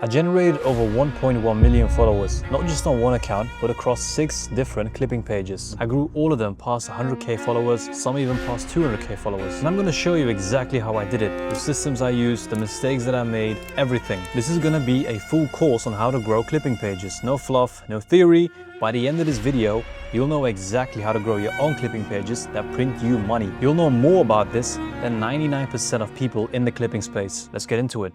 I generated over 1.1 million followers, not just on one account, but across 6 different clipping pages. I grew all of them past 100k followers, some even past 200k followers. And I'm going to show you exactly how I did it, the systems I used, the mistakes that I made, everything. This is going to be a full course on how to grow clipping pages. No fluff, no theory. By the end of this video, you'll know exactly how to grow your own clipping pages that print you money. You'll know more about this than 99% of people in the clipping space. Let's get into it.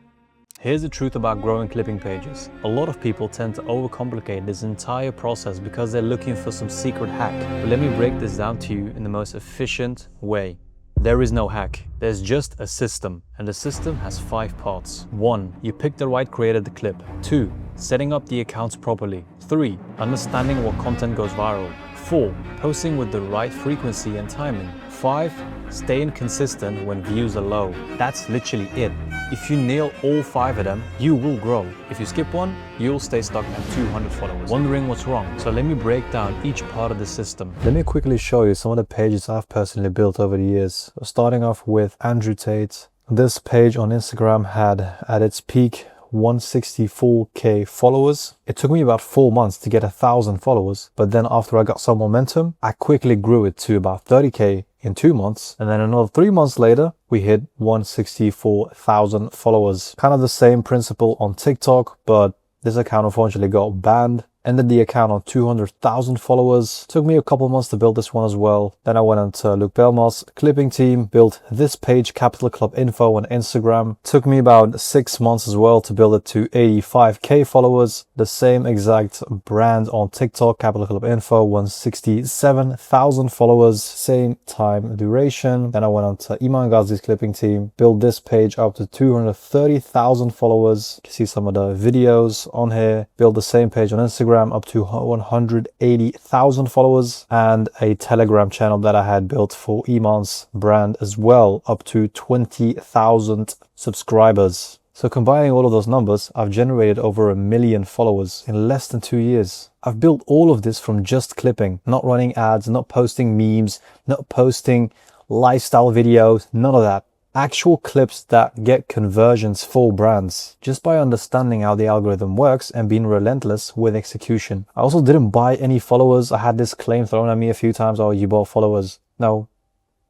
Here's the truth about growing clipping pages. A lot of people tend to overcomplicate this entire process because they're looking for some secret hack. But let me break this down to you in the most efficient way. There is no hack. There's just a system, and the system has 5 parts. 1. You pick the right creator to clip. 2. Setting up the accounts properly. 3. Understanding what content goes viral. 4. Posting with the right frequency and timing. 5. Staying consistent when views are low. That's literally it. If you nail all 5 of them, you will grow. If you skip one, you'll stay stuck at 200 followers, wondering what's wrong. So let me break down each part of the system. Let me quickly show you some of the pages I've personally built over the years. Starting off with Andrew Tate. This page on Instagram had at its peak 164k followers. It took me about 4 months to get 1,000 followers, but then after I got some momentum, I quickly grew it to about 30k in 2 months, and then another 3 months later we hit 164,000 followers. Kind of the same principle on TikTok, but this account unfortunately got banned. Ended the account on 200,000 followers. Took me a couple months to build this one as well. Then I went into Luke Belmar's clipping team, built this page, Capital Club Info on Instagram. Took me about 6 months as well to build it to 85k followers. The same exact brand on TikTok, Capital Club Info, 167,000 followers. Same time duration. Then I went on to Iman Ghazi's clipping team, built this page up to 230,000 followers. You can see some of the videos on here. Built the same page on Instagram up to 180,000 followers, and a Telegram channel that I had built for Iman's brand as well, up to 20,000 subscribers. So combining all of those numbers, I've generated over 1 million followers in less than 2 years. I've built all of this from just clipping, not running ads, not posting memes, not posting lifestyle videos, none of that. Actual clips that get conversions for brands, just by understanding how the algorithm works and being relentless with execution. I also didn't buy any followers. I had this claim thrown at me a few times, oh, you bought followers. No,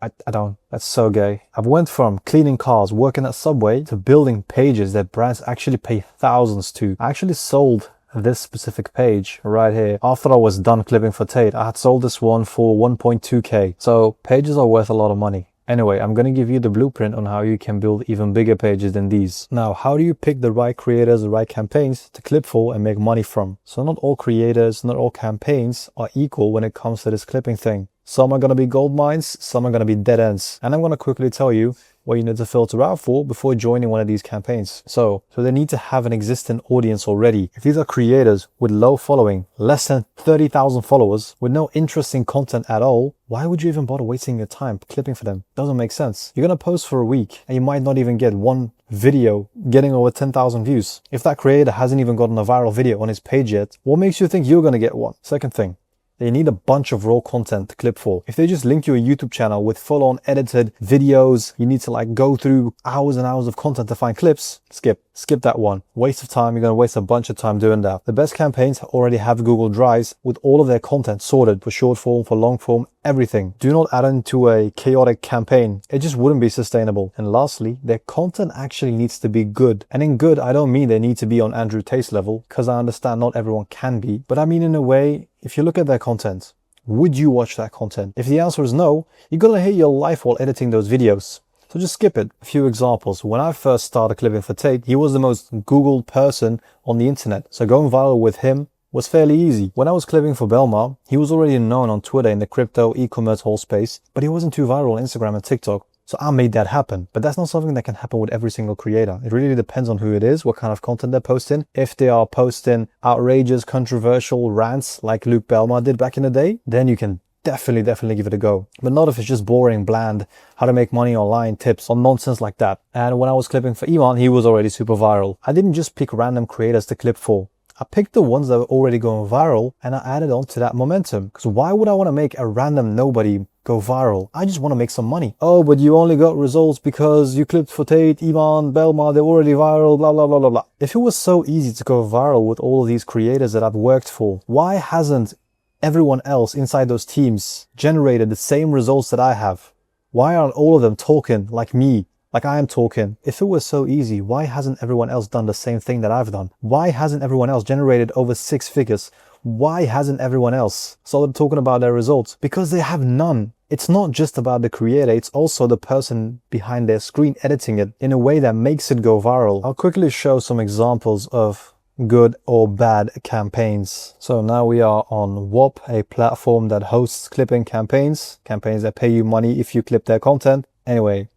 I don't. That's so gay. I've went from cleaning cars, working at Subway, to building pages that brands actually pay thousands to. I actually sold this specific page right here after I was done clipping for Tate. I had sold this one for 1.2k. So pages are worth a lot of money. Anyway, I'm going to give you the blueprint on how you can build even bigger pages than these. Now, how do you pick the right creators, the right campaigns to clip for and make money from? So not all creators, not all campaigns are equal when it comes to this clipping thing. Some are going to be gold mines, some are going to be dead ends. And I'm going to quickly tell you what you need to filter out for before joining one of these campaigns. So they need to have an existing audience already. If these are creators with low following, less than 30,000 followers, with no interesting content at all, why would you even bother wasting your time clipping for them? Doesn't make sense. You're going to post for a week and you might not even get one video getting over 10,000 views. If that creator hasn't even gotten a viral video on his page yet, what makes you think you're going to get one? Second thing, they need a bunch of raw content to clip for. If they just link you a YouTube channel with full-on edited videos, you need to like go through hours and hours of content to find clips, skip that one. Waste of time. You're going to waste a bunch of time doing that. The best campaigns already have Google Drives with all of their content sorted for short form, for long form, everything. Do not add into a chaotic campaign. It just wouldn't be sustainable. And lastly, their content actually needs to be good. And in good, I don't mean they need to be on Andrew Tate's level, because I understand not everyone can be, but I mean in a way, if you look at their content, would you watch that content? If the answer is no, you're gonna hate your life while editing those videos. So just skip it. A few examples. When I first started clipping for Tate, he was the most Googled person on the internet. So going viral with him was fairly easy. When I was clipping for Belmar, he was already known on Twitter in the crypto e-commerce whole space, but he wasn't too viral on Instagram and TikTok. So I made that happen. But that's not something that can happen with every single creator. It really depends on who it is, what kind of content they're posting. If they are posting outrageous, controversial rants like Luke Belmar did back in the day, then you can definitely give it a go. But not if it's just boring, bland, how to make money online tips or nonsense like that. And when I was clipping for Iman, he was already super viral. I didn't just pick random creators to clip for. I picked the ones that were already going viral and I added on to that momentum. Because why would I want to make a random nobody go viral. I just want to make some money. Oh, but you only got results because you clipped for Tate, Iman, Belma, they're already viral, blah, blah, blah, blah, blah. If it was so easy to go viral with all of these creators that I've worked for, why hasn't everyone else inside those teams generated the same results that I have? Why aren't all of them talking like me, like I am talking? If it was so easy, why hasn't everyone else done the same thing that I've done? Why hasn't everyone else generated over 6 figures? Why hasn't everyone else started talking about their results? Because they have none. It's not just about the creator, it's also the person behind their screen editing it in a way that makes it go viral. I'll quickly show some examples of good or bad campaigns. So now we are on WOP, a platform that hosts clipping campaigns that pay you money if you clip their content. Anyway,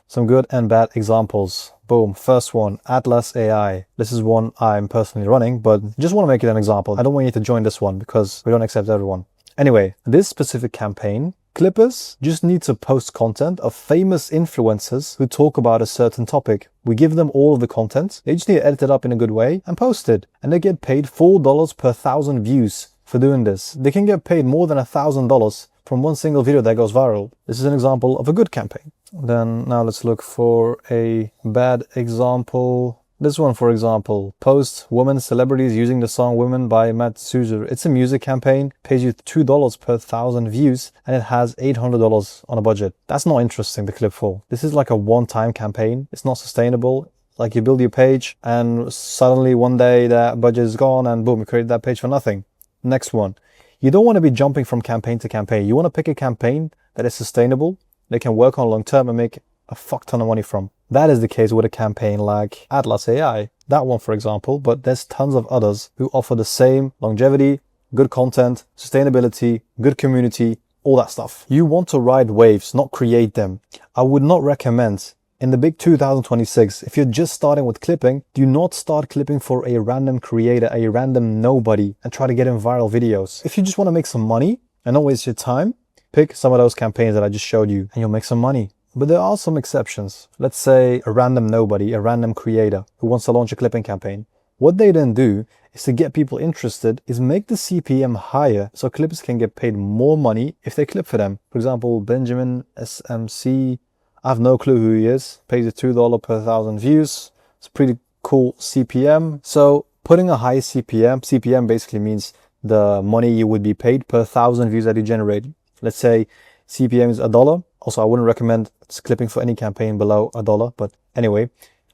some good and bad examples. Boom, first one, Atlas AI. This is one I'm personally running, but just want to make it an example. I don't want you to join this one because we don't accept everyone. Anyway, this specific campaign, clippers just need to post content of famous influencers who talk about a certain topic. We give them all of the content. They just need to edit it up in a good way and post it. And they get paid $4 per 1,000 views for doing this. They can get paid more than $1,000 from one single video that goes viral. This is an example of a good campaign. Then now let's look for a bad example. This one, for example, post women celebrities using the song Women by Matt Souza. It's a music campaign, pays you $2 per 1,000 views, and it has $800 on a budget. That's not interesting to clip for. This is like a one-time campaign. It's not sustainable. Like you build your page and suddenly one day that budget is gone and boom, you create that page for nothing. Next one. You don't want to be jumping from campaign to campaign. You want to pick a campaign that is sustainable, they can work on long term and make a fuck ton of money from. That is the case with a campaign like Atlas AI. That one, for example, but there's tons of others who offer the same longevity, good content, sustainability, good community, all that stuff. You want to ride waves, not create them. I would not recommend in the big 2026, if you're just starting with clipping, do not start clipping for a random creator, a random nobody, and try to get in viral videos. If you just want to make some money and not waste your time, pick some of those campaigns that I just showed you and you'll make some money. But there are some exceptions. Let's say a random nobody, a random creator who wants to launch a clipping campaign. What they then do is to get people interested is make the CPM higher so clippers can get paid more money if they clip for them. For example, Benjamin SMC, I have no clue who he is, pays you $2 per 1,000 views. It's a pretty cool CPM. So putting a high CPM basically means the money you would be paid per 1,000 views that you generate. Let's say CPM is $1. Also, I wouldn't recommend clipping for any campaign below $1. But anyway,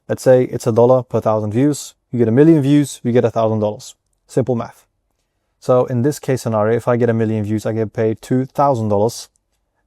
let's say it's $1 per 1,000 views. You get 1 million views, you get $1,000. Simple math. So in this case scenario, if I get 1 million views, I get paid $2,000.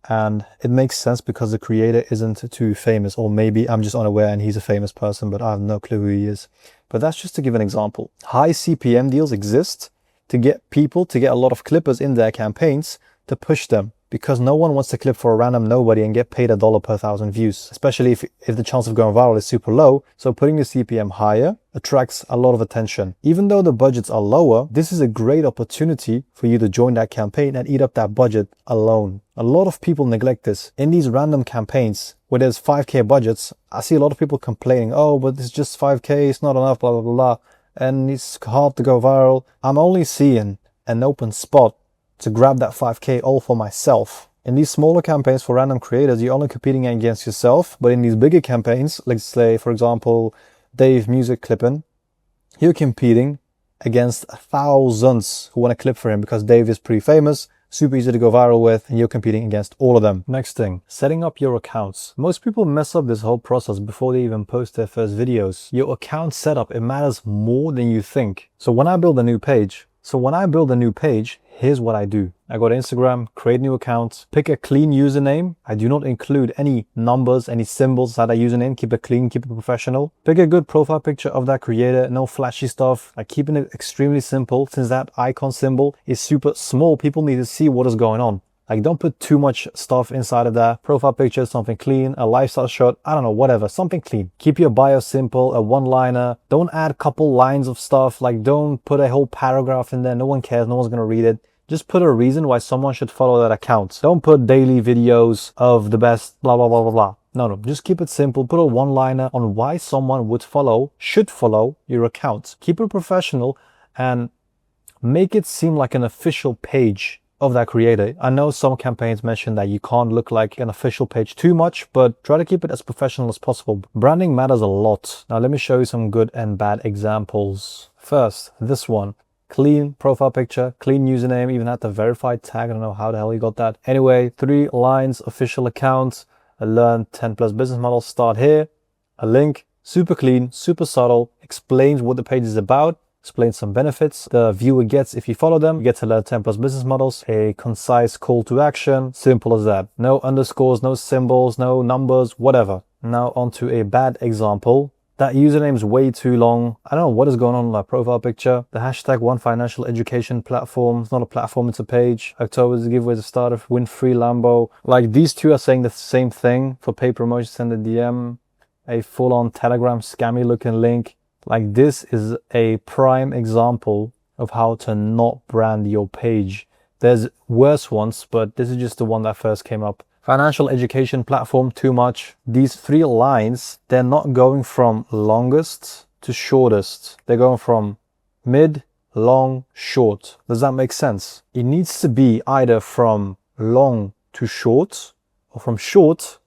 And it makes sense because the creator isn't too famous, or maybe I'm just unaware and he's a famous person, but I have no clue who he is. But that's just to give an example. High CPM deals exist to get people, to get a lot of clippers in their campaigns to push them, because no one wants to clip for a random nobody and get paid $1 per 1,000 views, especially if the chance of going viral is super low. So putting the CPM higher attracts a lot of attention. Even though the budgets are lower, this is a great opportunity for you to join that campaign and eat up that budget alone. A lot of people neglect this. In these random campaigns where there's 5K budgets, I see a lot of people complaining, oh, but it's just 5K, it's not enough, blah, blah, blah, blah, and it's hard to go viral. I'm only seeing an open spot to grab that 5K all for myself. In these smaller campaigns for random creators, you're only competing against yourself. But in these bigger campaigns, let's say, for example, Dave Music Clipping, you're competing against thousands who want to clip for him because Dave is pretty famous, super easy to go viral with, and you're competing against all of them. Next thing, setting up your accounts. Most people mess up this whole process before they even post their first videos. Your account setup, it matters more than you think. So when I build a new page, here's what I do. I go to Instagram, create new accounts, pick a clean username. I do not include any numbers, any symbols that I username. Keep it clean, keep it professional. Pick a good profile picture of that creator, no flashy stuff. Like keeping it extremely simple, since that icon symbol is super small. People need to see what is going on. Like don't put too much stuff inside of that. Profile picture, something clean, a lifestyle shot, I don't know, whatever, something clean. Keep your bio simple, a one-liner. Don't add a couple lines of stuff. Like don't put a whole paragraph in there. No one cares, no one's gonna read it. Just put a reason why someone should follow that account. Don't put daily videos of the best, blah, blah, blah, blah, blah. No, just keep it simple. Put a one-liner on why someone should follow your account. Keep it professional and make it seem like an official page. of that creator. I know some campaigns mention that you can't look like an official page too much, but try to keep it as professional as possible. Branding matters a lot. Now let me show you some good and bad examples. First, this one. Clean profile picture, clean username, even had the verified tag. I don't know how the hell you got that. Anyway, 3 lines, official account, learn 10 plus business models, start here, a link, super clean, super subtle, explains what the page is about, explains some benefits the viewer gets if you follow them. You get to learn 10 plus business models, a concise call to action, simple as that. No underscores, no symbols, no numbers, whatever. Now onto a bad example. That username is way too long. I don't know what is going on with that profile picture. The hashtag one financial education platform. It's not a platform, it's a page. October's giveaway to start of win free Lambo. Like these two are saying the same thing. For paid promotion, send a DM. A full-on Telegram scammy looking link. Like this is a prime example of how to not brand your page. There's worse ones, but this is just the one that first came up. Financial education platform, too much. These 3 lines, they're not going from longest to shortest. They're going from mid, long, short. Does that make sense? It needs to be either from long to short or from short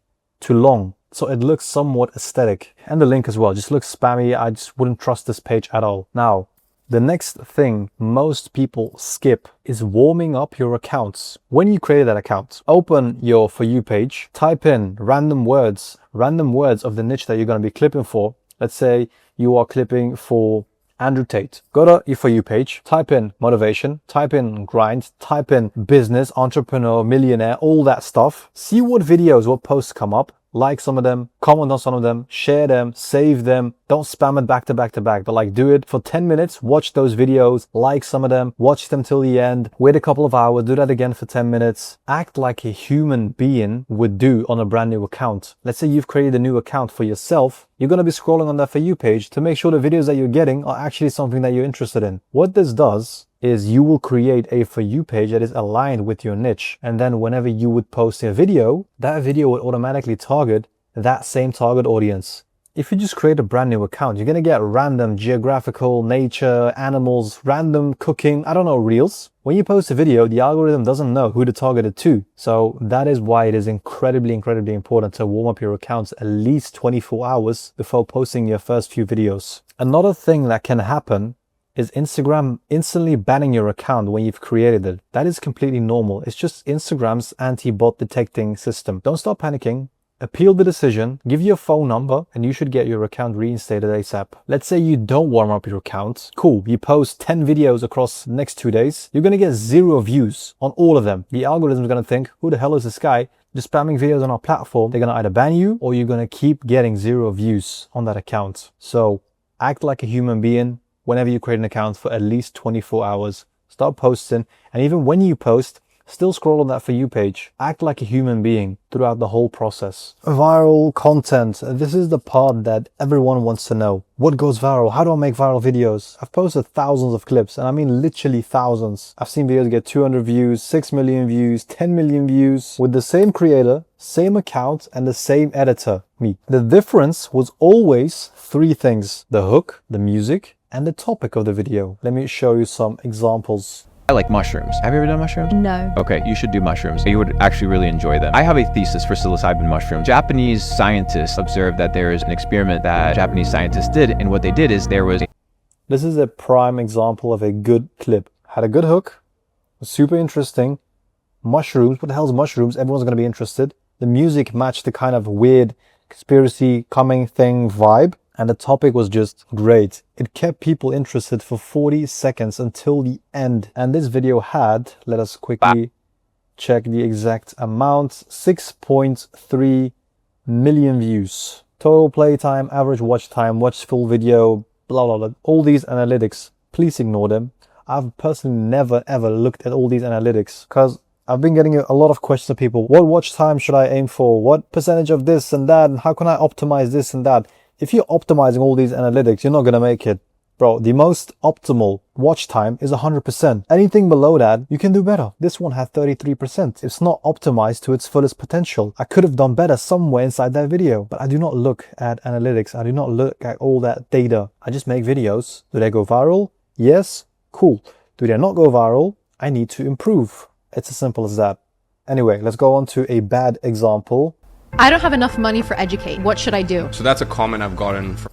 to long. So it looks somewhat aesthetic. And the link as well just looks spammy. I just wouldn't trust this page at all. Now, the next thing most people skip is warming up your accounts. When you create that account, open your For You page, type in random words of the niche that you're going to be clipping for. Let's say you are clipping for Andrew Tate. Go to your For You page, type in motivation, type in grind, type in business, entrepreneur, millionaire, all that stuff. See what videos, what posts come up. Like some of them, comment on some of them, share them, save them. Don't spam it back to back to back, but like do it for 10 minutes, watch those videos, like some of them, watch them till the end, wait a couple of hours, do that again for 10 minutes. Act like a human being would do on a brand new account. Let's say you've created a new account for yourself. You're going to be scrolling on that For You page to make sure the videos that you're getting are actually something that you're interested in. What this does is you will create a For You page that is aligned with your niche. And then whenever you would post a video, that video would automatically target that same target audience. If you just create a brand new account, you're going to get random geographical, nature, animals, random cooking, I don't know, reels. When you post a video, the algorithm doesn't know who to target it to. So that is why it is incredibly important to warm up your accounts at least 24 hours before posting your first few videos. Another thing that can happen is Instagram instantly banning your account when you've created it. That is completely normal. It's just Instagram's anti-bot detecting system. Don't start panicking. Appeal the decision, give your phone number, and you should get your account reinstated ASAP. Let's say you don't warm up your account. Cool, you post 10 videos across the next 2 days. You're gonna get 0 views on all of them. The algorithm is gonna think, who the hell is this guy just spamming videos on our platform? They're gonna either ban you or you're gonna keep getting 0 views on that account. So act like a human being. Whenever you create an account for at least 24 hours, start posting. And even when you post, still scroll on that For You page. Act like a human being throughout the whole process. Viral content. This is the part that everyone wants to know. What goes viral? How do I make viral videos? I've posted thousands of clips, and I mean literally thousands. I've seen videos get 200 views, 6 million views, 10 million views with the same creator, same account, and the same editor, me. The difference was always 3 things: the hook, the music, and the topic of the video. Let me show you some examples. I like mushrooms. Have you ever done mushrooms? No. Okay, you should do mushrooms. You would actually really enjoy them. I have a thesis for psilocybin mushrooms. Japanese scientists observed that there is an experiment that Japanese scientists did, and what they did is This is a prime example of a good clip. Had a good hook, was super interesting. Mushrooms, what the hell's mushrooms? Everyone's gonna be interested. The music matched the kind of weird conspiracy coming thing vibe. And the topic was just great. It kept people interested for 40 seconds until the end. And this video had, let us quickly check the exact amount, 6.3 million views. Total playtime, average watch time, watch full video, blah, blah, blah. All these analytics, please ignore them. I've personally never ever looked at all these analytics because I've been getting a lot of questions of people. What watch time should I aim for? What percentage of this and that? And how can I optimize this and that? If you're optimizing all these analytics, you're not going to make it. Bro, the most optimal watch time is 100%. Anything below that, you can do better. This one had 33%. It's not optimized to its fullest potential. I could have done better somewhere inside that video, but I do not look at analytics. I do not look at all that data. I just make videos. Do they go viral? Yes. Cool. Do they not go viral? I need to improve. It's as simple as that. Anyway, let's go on to a bad example. I don't have enough money for Educate. What should I do? So that's a comment I've gotten from.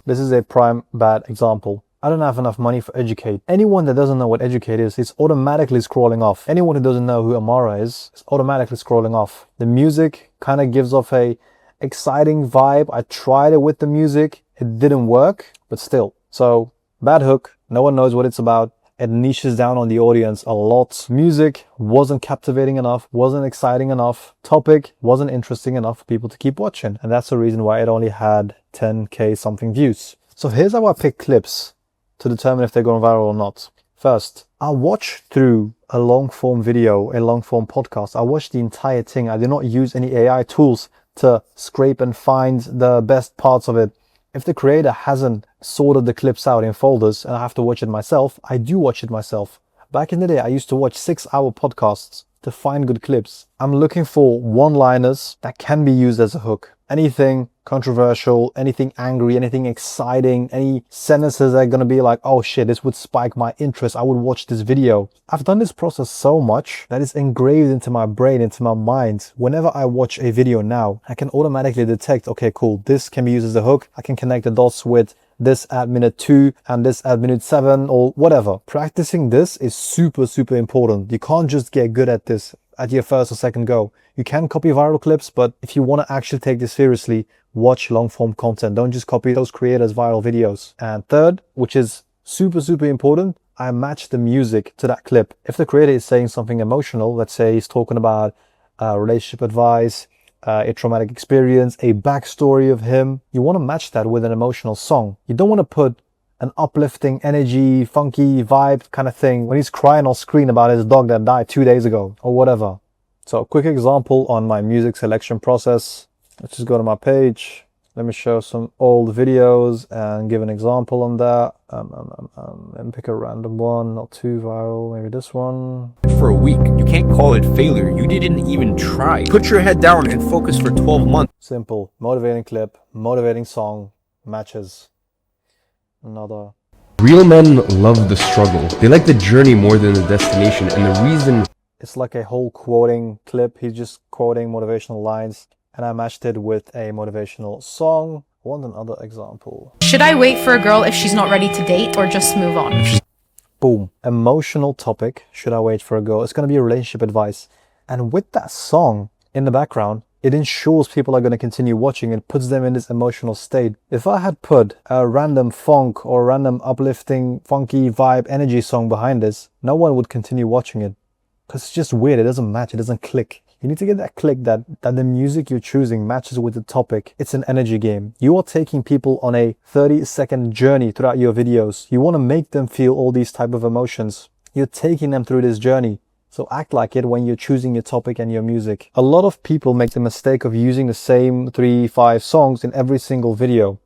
This is a prime bad example. I don't have enough money for Educate. Anyone that doesn't know what Educate is automatically scrolling off. Anyone who doesn't know who Amara is automatically scrolling off. The music kind of gives off a exciting vibe. I tried it with the music. It didn't work, but still. So, bad hook. No one knows what it's about. It niches down on the audience a lot. Music wasn't captivating enough, wasn't exciting enough. Topic wasn't interesting enough for people to keep watching. And that's the reason why it only had 10k something views. So here's how I pick clips to determine if they're going viral or not. First, I watch through a long form video, a long form podcast. I watch the entire thing. I do not use any AI tools to scrape and find the best parts of it. If the creator hasn't sorted the clips out in folders and I have to watch it myself, I do watch it myself. Back in the day, I used to watch 6-hour podcasts to find good clips. I'm looking for one-liners that can be used as a hook. Anything controversial, anything angry, anything exciting, any sentences that are going to be like, oh shit, this would spike my interest. I would watch this video. I've done this process so much that it's engraved into my brain, into my mind. Whenever I watch a video now, I can automatically detect, okay, cool, this can be used as a hook. I can connect the dots with this at minute 2 and this at minute 7 or whatever. Practicing this is super, super important. You can't just get good at this at your first or second go. You can copy viral clips, but if you want to actually take this seriously, watch long form content. Don't just copy those creators' viral videos. And third, which is super, super important, I match the music to that clip. If the creator is saying something emotional, let's say he's talking about relationship advice, a traumatic experience, a backstory of him, you want to match that with an emotional song. You don't want to put an uplifting energy, funky vibe kind of thing when he's crying on screen about his dog that died 2 days ago or whatever. So a quick example on my music selection process. Let's just go to my page. Let me show some old videos and give an example on that. And pick a random one, not too viral, maybe this one. For a week, you can't call it failure. You didn't even try. Put your head down and focus for 12 months. Simple, motivating clip, motivating song, matches. Another. Real men love the struggle. They like the journey more than the destination. And the reason... It's like a whole quoting clip. He's just quoting motivational lines. And I matched it with a motivational song. I want another example. Should I wait for a girl if she's not ready to date or just move on? Boom. Emotional topic. Should I wait for a girl? It's going to be relationship advice. And with that song in the background, it ensures people are going to continue watching and puts them in this emotional state. If I had put a random funk or random uplifting, funky vibe energy song behind this, no one would continue watching it. Because it's just weird. It doesn't match. It doesn't click. You need to get that click that the music you're choosing matches with the topic. It's an energy game. You are taking people on a 30-second journey throughout your videos. You want to make them feel all these type of emotions. You're taking them through this journey. So act like it when you're choosing your topic and your music. A lot of people make the mistake of using the same 3-5 songs in every single video.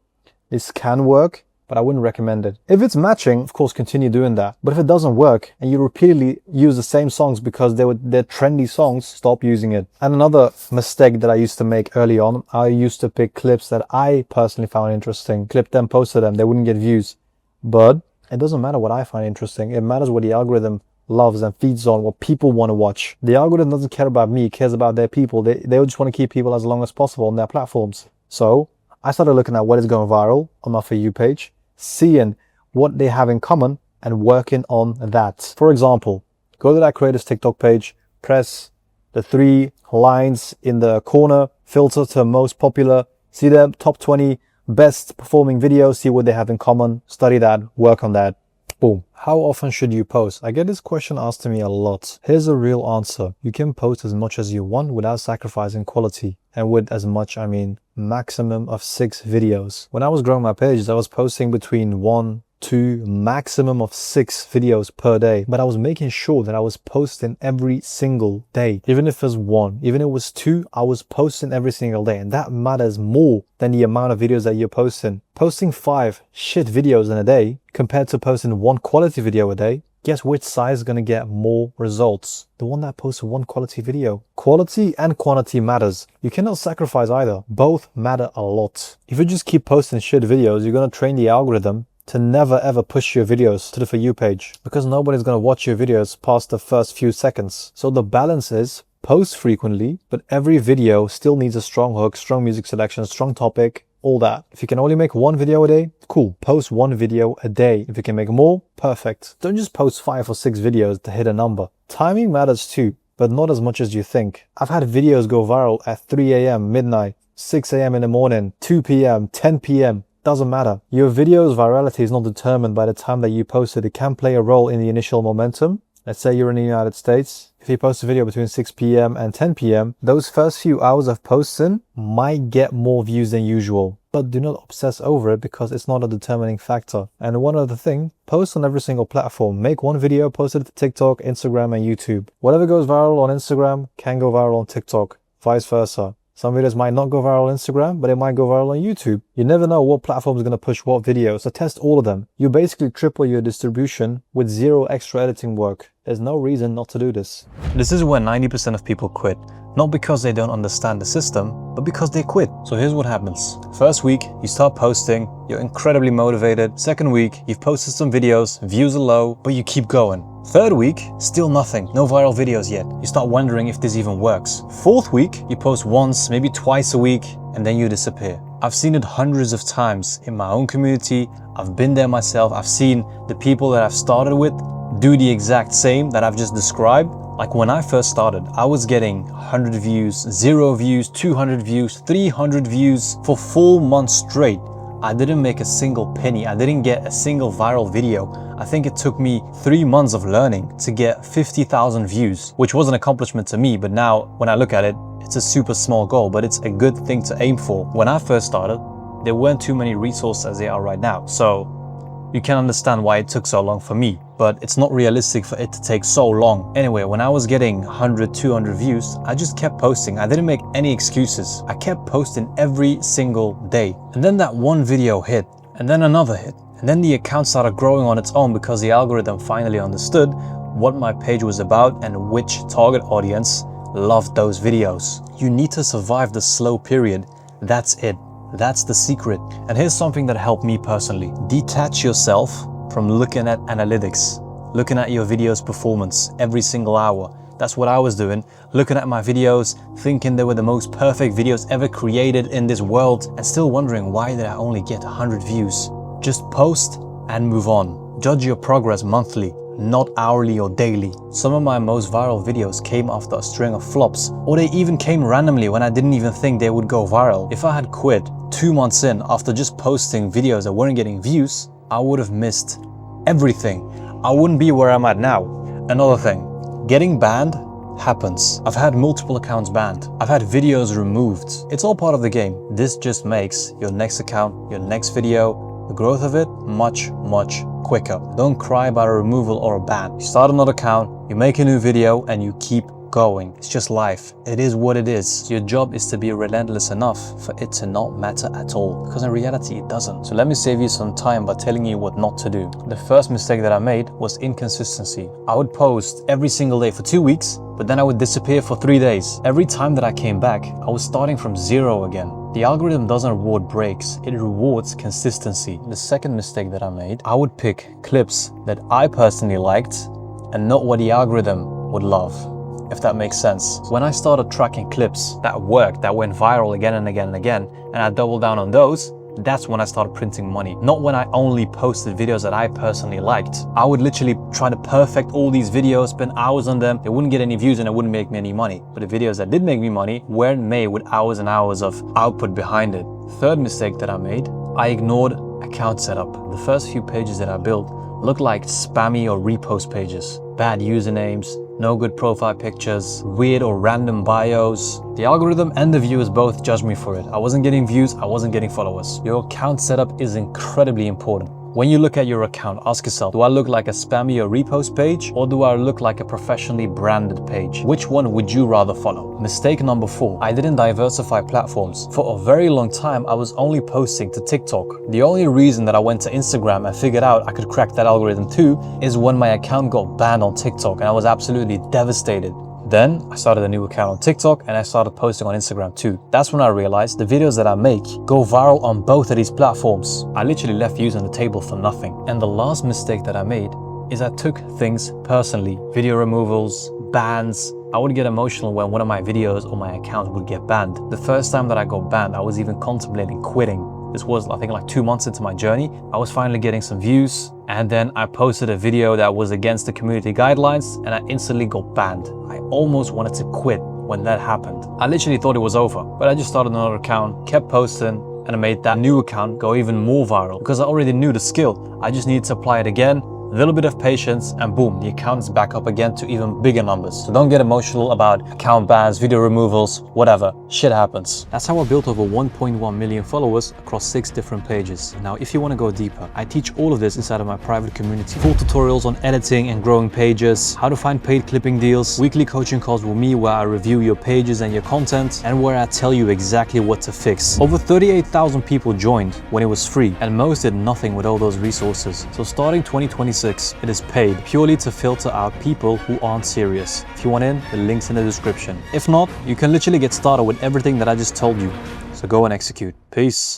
This can work, but I wouldn't recommend it. If it's matching, of course, continue doing that. But if it doesn't work and you repeatedly use the same songs because they're trendy songs, stop using it. And another mistake that I used to make early on, I used to pick clips that I personally found interesting, clip them, posted them, they wouldn't get views. But it doesn't matter what I find interesting. It matters what the algorithm loves and feeds on, what people want to watch. The algorithm doesn't care about me, it cares about their people. They just want to keep people as long as possible on their platforms. So I started looking at what is going viral on my For You page, seeing what they have in common and working on that. For example, go to that creator's TikTok page, press the 3 lines in the corner, filter to most popular, see their top 20 best performing videos, see what they have in common, study that, work on that. Boom. How often should you post? I get this question asked to me a lot. Here's a real answer. You can post as much as you want without sacrificing quality. And with as much, I mean maximum of 6 videos. When I was growing my pages, I was posting between 1, 2, maximum of 6 videos per day. But I was making sure that I was posting every single day. Even if it was 1, even if it was 2, I was posting every single day. And that matters more than the amount of videos that you're posting. Posting 5 shit videos in a day compared to posting 1 quality video a day, guess which site is going to get more results? The one that posts 1 quality video. Quality and quantity matters. You cannot sacrifice either. Both matter a lot. If you just keep posting shit videos, you're going to train the algorithm to never ever push your videos to the For You page, because nobody's going to watch your videos past the first few seconds. So the balance is post frequently, but every video still needs a strong hook, strong music selection, strong topic, all that. If you can only make one video a day, cool, post one video a day. If you can make more, perfect. Don't just post 5 or 6 videos to hit a number. Timing matters too, but not as much as you think. I've had videos go viral at 3 a.m, midnight, 6 a.m. in the morning, 2 p.m, 10 p.m. Doesn't matter. Your video's virality is not determined by the time that you posted. It can play a role in the initial momentum. Let's say you're in the United States. If you post a video between 6 p.m. and 10 p.m, those first few hours of posting might get more views than usual. But do not obsess over it, because it's not a determining factor. And one other thing, post on every single platform. Make one video, post it to TikTok, Instagram, and YouTube. Whatever goes viral on Instagram can go viral on TikTok, vice versa. Some videos might not go viral on Instagram, but it might go viral on YouTube. You never know what platform is going to push what video, so test all of them. You basically triple your distribution with 0 extra editing work. There's no reason not to do this. This is where 90% of people quit. Not because they don't understand the system, but because they quit. So here's what happens. First week, you start posting, you're incredibly motivated. Second week, you've posted some videos, views are low, but you keep going. Third week, still nothing, no viral videos yet. You start wondering if this even works. Fourth week, you post once, maybe twice a week, and then you disappear. I've seen it hundreds of times in my own community. I've been there myself. I've seen the people that I've started with do the exact same that I've just described. Like when I first started, I was getting 100 views, 0 views, 200 views, 300 views for 4 months straight. I didn't make a single penny. I didn't get a single viral video. I think it took me 3 months of learning to get 50,000 views, which was an accomplishment to me. But now when I look at it, it's a super small goal, but it's a good thing to aim for. When I first started, there weren't too many resources as there are right now. So you can understand why it took so long for me, but it's not realistic for it to take so long. Anyway, when I was getting 100, 200 views, I just kept posting. I didn't make any excuses. I kept posting every single day. And then that one video hit, and then another hit. And then the account started growing on its own because the algorithm finally understood what my page was about and which target audience loved those videos. You need to survive the slow period. That's it. That's the secret. And here's something that helped me personally. Detach yourself from looking at analytics, looking at your video's performance every single hour. That's what I was doing, looking at my videos, thinking they were the most perfect videos ever created in this world, and still wondering, why did I only get 100 views? Just post and move on. Judge your progress monthly, not hourly or daily. Some of my most viral videos came after a string of flops, or they even came randomly when I didn't even think they would go viral. If I had quit 2 months in after just posting videos that weren't getting views, I would have missed everything. I wouldn't be where I'm at now. Another thing, getting banned happens. I've had multiple accounts banned. I've had videos removed. It's all part of the game. This just makes your next account, your next video, the growth of it much quicker. Don't cry about a removal or a ban. You start another account, you make a new video, and you keep going. It's just life. It is what it is. Your job is to be relentless enough for it to not matter at all, because in reality it doesn't. So let me save you some time by telling you what not to do. The first mistake that I made was inconsistency. I would post every single day for 2 weeks, but then I would disappear for 3 days. Every time that I came back, I was starting from zero again. The algorithm doesn't reward breaks, it rewards consistency. The second mistake that I made, I would pick clips that I personally liked and not what the algorithm would love, if that makes sense. When I started tracking clips that worked, that went viral again and again and again, and I doubled down on those, that's when I started printing money. Not when I only posted videos that I personally liked. I would literally try to perfect all these videos, spend hours on them. They wouldn't get any views and it wouldn't make me any money. But the videos that did make me money weren't made with hours and hours of output behind it. Third mistake that I made, I ignored account setup. The first few pages that I built looked like spammy or repost pages. Bad usernames, no good profile pictures, weird or random bios. The algorithm and the viewers both judged me for it. I wasn't getting views, I wasn't getting followers. Your account setup is incredibly important. When you look at your account, ask yourself, do I look like a spammy or repost page, or do I look like a professionally branded page? Which one would you rather follow? Mistake number 4, I didn't diversify platforms. For a very long time, I was only posting to TikTok. The only reason that I went to Instagram and figured out I could crack that algorithm too is when my account got banned on TikTok, and I was absolutely devastated. Then I started a new account on TikTok and I started posting on Instagram too. That's when I realized the videos that I make go viral on both of these platforms. I literally left views on the table for nothing. And the last mistake that I made is I took things personally. Video removals, bans. I would get emotional when one of my videos or my account would get banned. The first time that I got banned, I was even contemplating quitting. This was, I think, like 2 months into my journey. I was finally getting some views, and then I posted a video that was against the community guidelines, and I instantly got banned. I almost wanted to quit when that happened. I literally thought it was over, but I just started another account, kept posting, and I made that new account go even more viral because I already knew the skill. I just needed to apply it again. A little bit of patience, and boom, the account is back up again to even bigger numbers. So don't get emotional about account bans, video removals, whatever. Shit happens. That's how I built over 1.1 million followers across 6 different pages. Now, if you want to go deeper, I teach all of this inside of my private community. Full tutorials on editing and growing pages, how to find paid clipping deals, weekly coaching calls with me where I review your pages and your content, and where I tell you exactly what to fix. Over 38,000 people joined when it was free, and most did nothing with all those resources. So starting 2026, it is paid purely to filter out people who aren't serious. If you want in, the link's in the description. If not, you can literally get started with everything that I just told you. So go and execute. Peace.